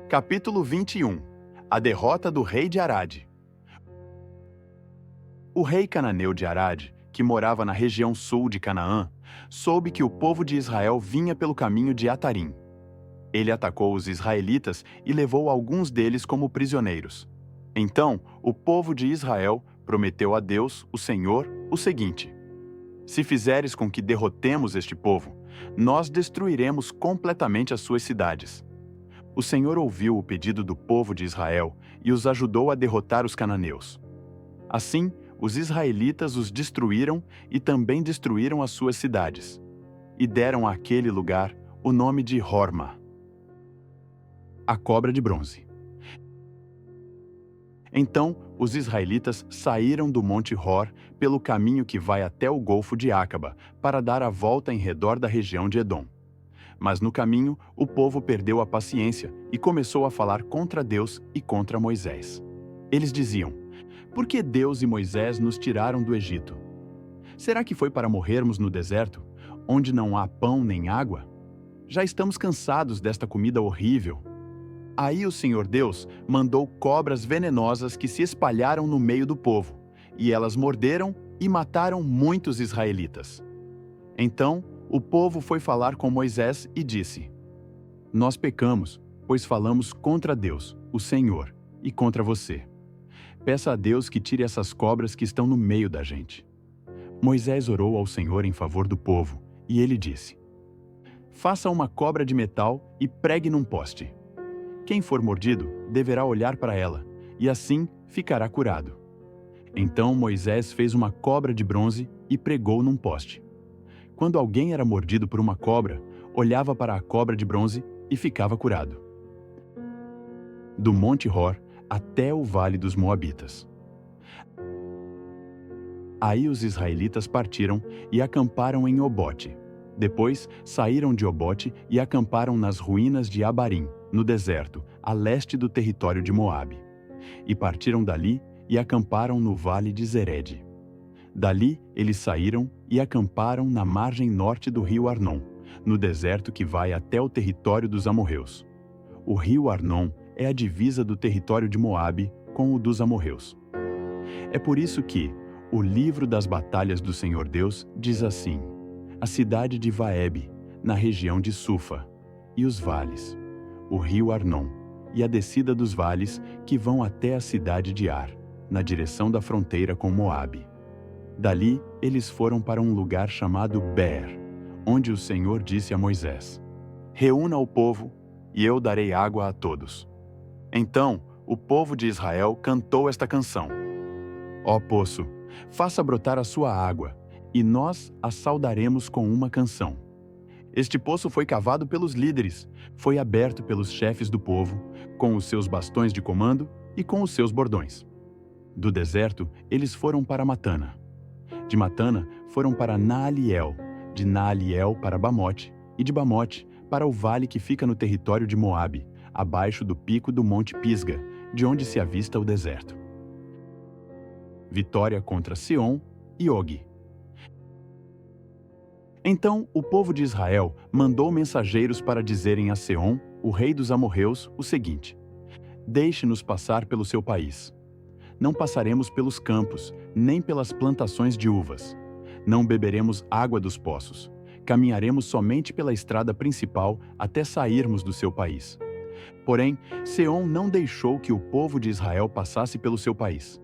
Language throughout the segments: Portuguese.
Capítulo 21. A derrota do rei de Arade. O rei cananeu de Arade, que morava na região sul de Canaã, soube que o povo de Israel vinha pelo caminho de Atarim. Ele atacou os israelitas e levou alguns deles como prisioneiros. Então, o povo de Israel prometeu a Deus, o Senhor, o seguinte: se fizeres com que derrotemos este povo, nós destruiremos completamente as suas cidades. O Senhor ouviu o pedido do povo de Israel e os ajudou a derrotar os cananeus. Assim, os israelitas os destruíram e também destruíram as suas cidades, e deram àquele lugar o nome de Horma, a cobra de bronze. Então, os israelitas saíram do Monte Hor pelo caminho que vai até o Golfo de Acaba, para dar a volta em redor da região de Edom. Mas no caminho, o povo perdeu a paciência e começou a falar contra Deus e contra Moisés. Eles diziam: por que Deus e Moisés nos tiraram do Egito? Será que foi para morrermos no deserto, onde não há pão nem água? Já estamos cansados desta comida horrível. Aí o Senhor Deus mandou cobras venenosas que se espalharam no meio do povo, e elas morderam e mataram muitos israelitas. Então, o povo foi falar com Moisés e disse: nós pecamos, pois falamos contra Deus, o Senhor, e contra você. Peça a Deus que tire essas cobras que estão no meio da gente. Moisés orou ao Senhor em favor do povo, e ele disse: faça uma cobra de metal e pregue num poste. Quem for mordido deverá olhar para ela, e assim ficará curado. Então Moisés fez uma cobra de bronze e pregou num poste. Quando alguém era mordido por uma cobra, olhava para a cobra de bronze e ficava curado. Do Monte Hor até o Vale dos Moabitas. Aí os israelitas partiram e acamparam em Obote. Depois saíram de Obote e acamparam nas ruínas de Abarim, no deserto, a leste do território de Moabe. E partiram dali e acamparam no vale de Zered. Dali, eles saíram e acamparam na margem norte do rio Arnon, no deserto que vai até o território dos amorreus. O rio Arnon é a divisa do território de Moabe com o dos amorreus. É por isso que o livro das batalhas do Senhor Deus diz assim: a cidade de Vaebe, na região de Sufa, e os vales, o rio Arnon, e a descida dos vales que vão até a cidade de Ar, na direção da fronteira com Moabe. Dali, eles foram para um lugar chamado Beer, onde o Senhor disse a Moisés: reúna o povo, e eu darei água a todos. Então, o povo de Israel cantou esta canção: ó poço, faça brotar a sua água, e nós a saudaremos com uma canção. Este poço foi cavado pelos líderes, foi aberto pelos chefes do povo, com os seus bastões de comando e com os seus bordões. Do deserto, eles foram para Matana. De Matana foram para Naaliel, de Naaliel para Bamote, e de Bamote para o vale que fica no território de Moabe, abaixo do pico do Monte Pisga, de onde se avista o deserto. Vitória contra Seom e Og. Então o povo de Israel mandou mensageiros para dizerem a Seom, o rei dos amorreus, o seguinte: deixe-nos passar pelo seu país. Não passaremos pelos campos, nem pelas plantações de uvas. Não beberemos água dos poços. Caminharemos somente pela estrada principal até sairmos do seu país. Porém, Seom não deixou que o povo de Israel passasse pelo seu país.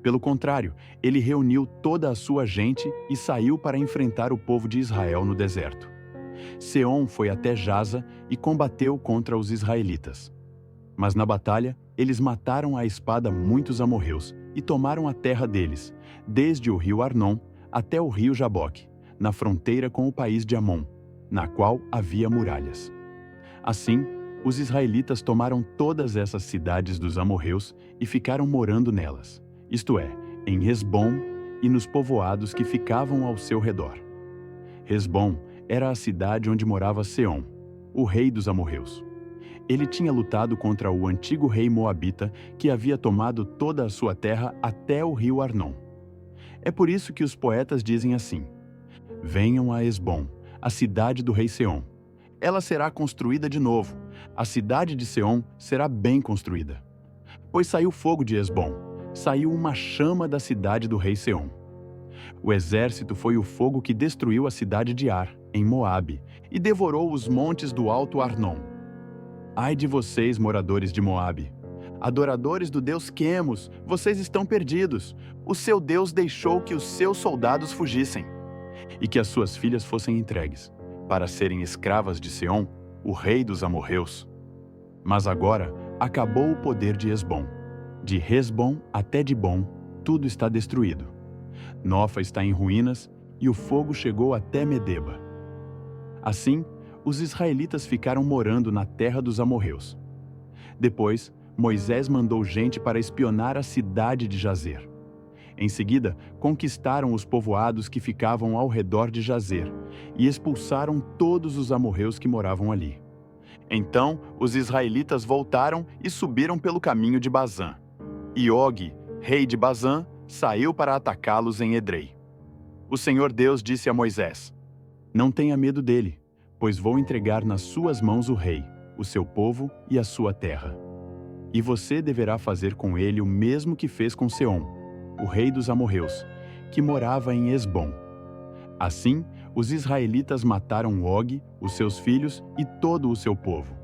Pelo contrário, ele reuniu toda a sua gente e saiu para enfrentar o povo de Israel no deserto. Seom foi até Jaza e combateu contra os israelitas. Mas na batalha, eles mataram à espada muitos amorreus e tomaram a terra deles, desde o rio Arnon até o rio Jaboque, na fronteira com o país de Amon, na qual havia muralhas. Assim, os israelitas tomaram todas essas cidades dos amorreus e ficaram morando nelas, isto é, em Hesbom e nos povoados que ficavam ao seu redor. Hesbom era a cidade onde morava Seom, o rei dos amorreus. Ele tinha lutado contra o antigo rei moabita que havia tomado toda a sua terra até o rio Arnon. É por isso que os poetas dizem assim: venham a Hesbom, a cidade do rei Seom. Ela será construída de novo, A cidade de Seom será bem construída. Pois saiu fogo de Hesbom, saiu uma chama da cidade do rei Seom. O exército foi o fogo que destruiu a cidade de Ar, em Moabe, e devorou os montes do alto Arnon. Ai de vocês, moradores de Moabe! Adoradores do deus Quemos, vocês estão perdidos. O seu Deus deixou que os seus soldados fugissem e que as suas filhas fossem entregues, para serem escravas de Seom, o rei dos amorreus. Mas agora acabou o poder de Hesbom. De Hesbom até Dibom, tudo está destruído. Nofa está em ruínas e o fogo chegou até Medeba. Assim, os israelitas ficaram morando na terra dos amorreus. Depois, Moisés mandou gente para espionar a cidade de Jazer. Em seguida, conquistaram os povoados que ficavam ao redor de Jazer e expulsaram todos os amorreus que moravam ali. Então, os israelitas voltaram e subiram pelo caminho de Bazã. E Og, rei de Bazã, saiu para atacá-los em Edrei. O Senhor Deus disse a Moisés: Não tenha medo dele, pois vou entregar nas suas mãos o rei, o seu povo e a sua terra. E você deverá fazer com ele o mesmo que fez com Seom, o rei dos amorreus, que morava em Hesbom. Assim, os israelitas mataram Og, os seus filhos e todo o seu povo.